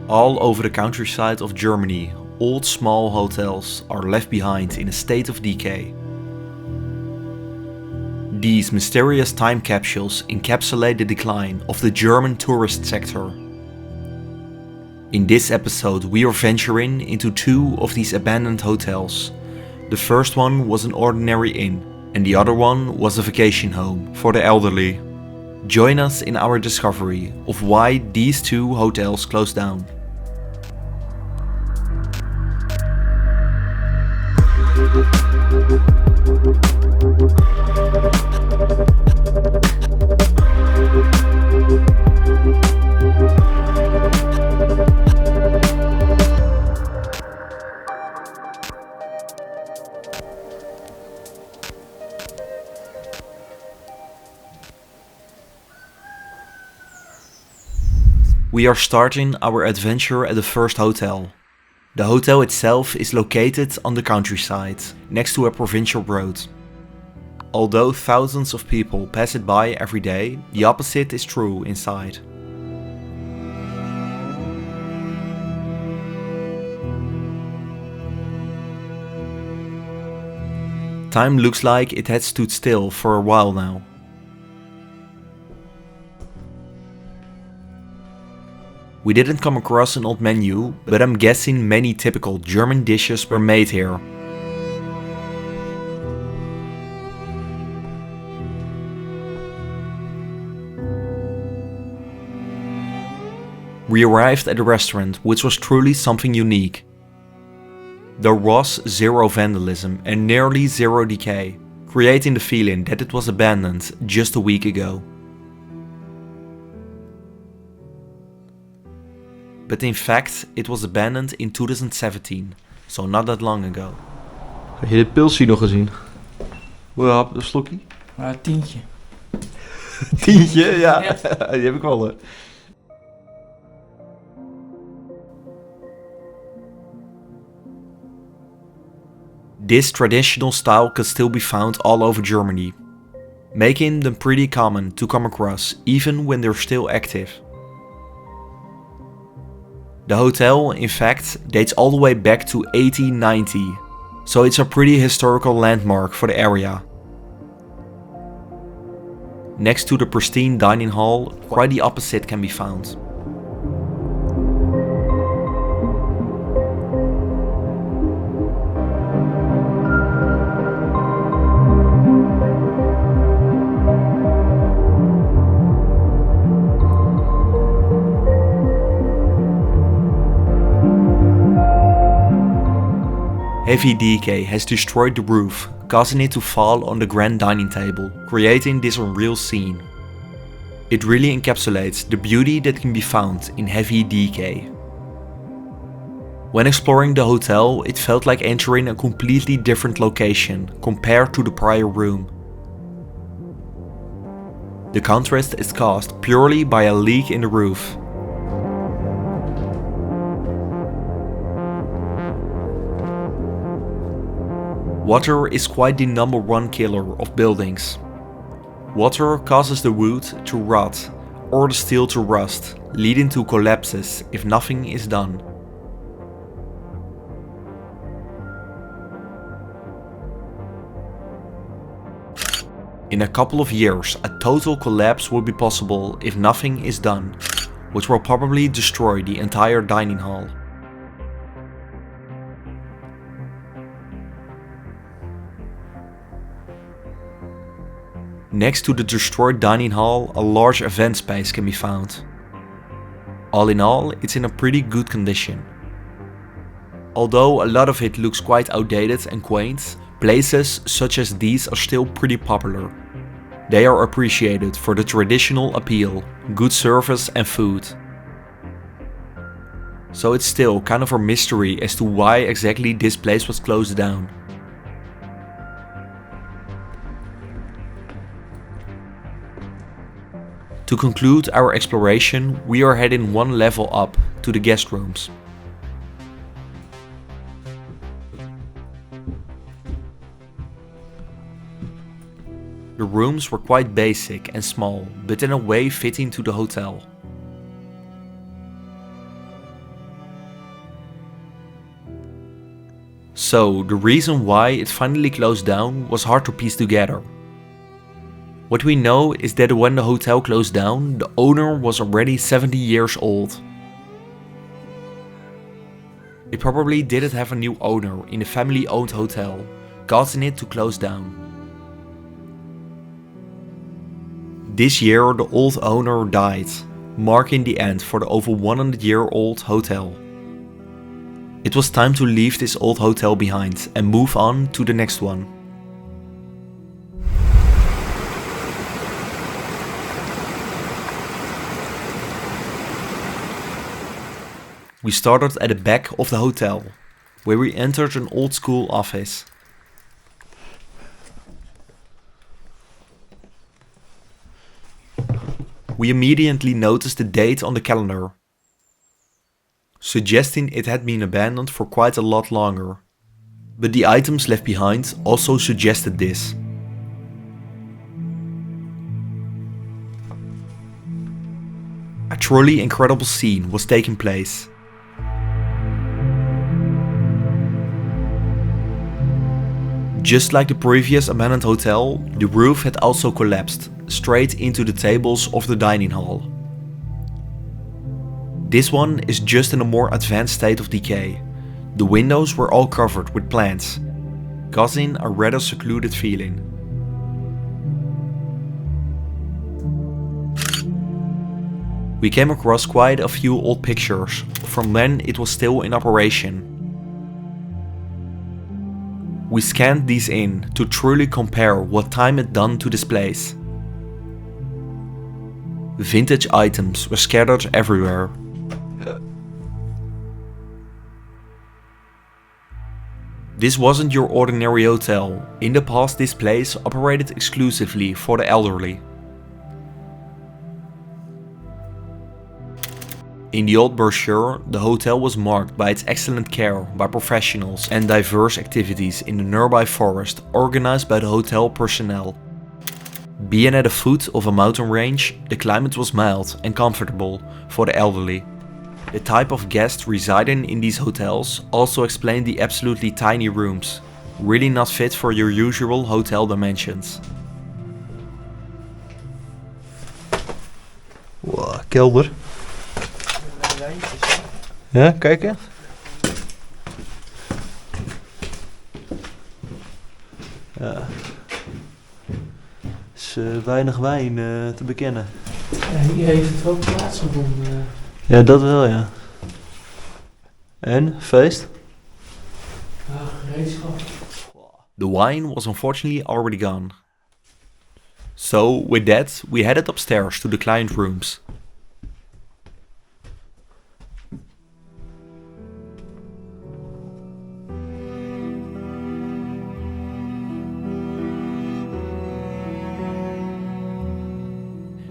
All over the countryside of Germany, old small hotels are left behind in a state of decay. These mysterious time capsules encapsulate the decline of the German tourist sector. In this episode we are venturing into two of these abandoned hotels. The first one was an ordinary inn, and the other one was a vacation home for the elderly. Join us in our discovery of why these two hotels closed down. We are starting our adventure at the first hotel. The hotel itself is located on the countryside, next to a provincial road. Although thousands of people pass it by every day, the opposite is true inside. Time looks like it had stood still for a while now. We didn't come across an old menu, but I'm guessing many typical German dishes were made here. We arrived at a restaurant which was truly something unique. There was zero vandalism and nearly zero decay, creating the feeling that it was abandoned just a week ago. But in fact, it was abandoned in 2017, so not that long ago. Heb je dit pilsje nog gezien? Ja, een slokje. Tientje. Tientje, ja. Die heb ik wel. Hè. This traditional style can still be found all over Germany, making them pretty common to come across even when they're still active. The hotel, in fact, dates all the way back to 1890, so it's a pretty historical landmark for the area. Next to the pristine dining hall, quite the opposite can be found. Heavy decay has destroyed the roof, causing it to fall on the grand dining table, creating this unreal scene. It really encapsulates the beauty that can be found in heavy decay. When exploring the hotel, it felt like entering a completely different location compared to the prior room. The contrast is caused purely by a leak in the roof. Water is quite the number one killer of buildings. Water causes the wood to rot or the steel to rust, leading to collapses if nothing is done. In a couple of years, a total collapse will be possible if nothing is done, which will probably destroy the entire dining hall. Next to the destroyed dining hall, a large event space can be found. All in all, it's in a pretty good condition. Although a lot of it looks quite outdated and quaint, places such as these are still pretty popular. They are appreciated for the traditional appeal, good service and food. So it's still kind of a mystery as to why exactly this place was closed down. To conclude our exploration, we are heading one level up to the guest rooms. The rooms were quite basic and small, but in a way fitting to the hotel. So the reason why it finally closed down was hard to piece together. What we know is that when the hotel closed down, the owner was already 70 years old. It probably didn't have a new owner in the family-owned hotel, causing it to close down. This year the old owner died, marking the end for the over 100-year-old hotel. It was time to leave this old hotel behind and move on to the next one. We started at the back of the hotel, where we entered an old school office. We immediately noticed the date on the calendar, suggesting it had been abandoned for quite a lot longer. But the items left behind also suggested this. A truly incredible scene was taking place. Just like the previous abandoned hotel, the roof had also collapsed straight into the tables of the dining hall. This one is just in a more advanced state of decay. The windows were all covered with plants, causing a rather secluded feeling. We came across quite a few old pictures from when it was still in operation. We scanned these in to truly compare what time had done to this place. Vintage items were scattered everywhere. This wasn't your ordinary hotel. In the past, this place operated exclusively for the elderly. In the old brochure, the hotel was marked by its excellent care by professionals and diverse activities in the nearby forest organized by the hotel personnel. Being at the foot of a mountain range, the climate was mild and comfortable for the elderly. The type of guests residing in these hotels also explained the absolutely tiny rooms, really not fit for your usual hotel dimensions. Wow, kelder. Ja, kijk eens. Ja. Is weinig wijn te bekennen. Ja, hier heeft het wel plaatsgevonden. Ja, dat wel, ja. En, feest? Ja, gereedschap. The wine was unfortunately already gone. So, with that, we headed upstairs to the client rooms.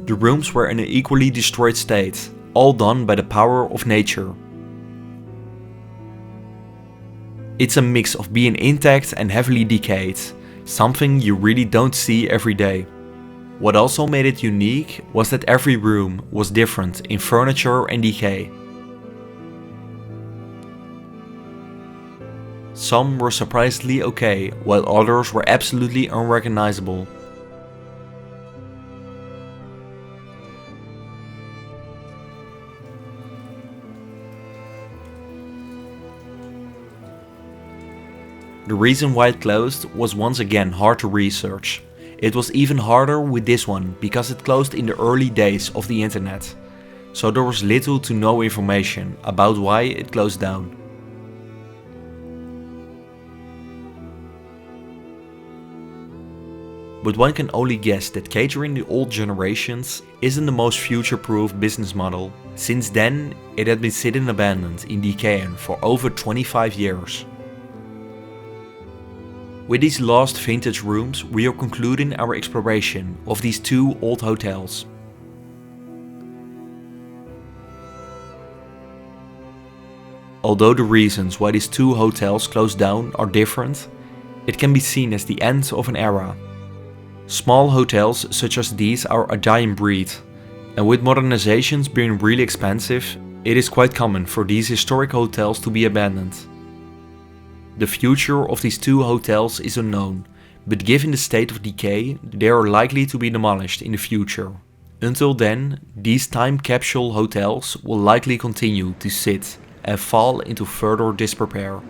The rooms were in an equally destroyed state, all done by the power of nature. It's a mix of being intact and heavily decayed, something you really don't see every day. What also made it unique was that every room was different in furniture and decay. Some were surprisingly okay, while others were absolutely unrecognizable. The reason why it closed was once again hard to research. It was even harder with this one because it closed in the early days of the internet, so there was little to no information about why it closed down. But one can only guess that catering the old generations isn't the most future-proof business model. Since then, it had been sitting abandoned in decay for over 25 years. With these last vintage rooms, we are concluding our exploration of these two old hotels. Although the reasons why these two hotels closed down are different, it can be seen as the end of an era. Small hotels such as these are a dying breed, and with modernizations being really expensive, it is quite common for these historic hotels to be abandoned. The future of these two hotels is unknown, but given the state of decay, they are likely to be demolished in the future. Until then, these time capsule hotels will likely continue to sit and fall into further disrepair.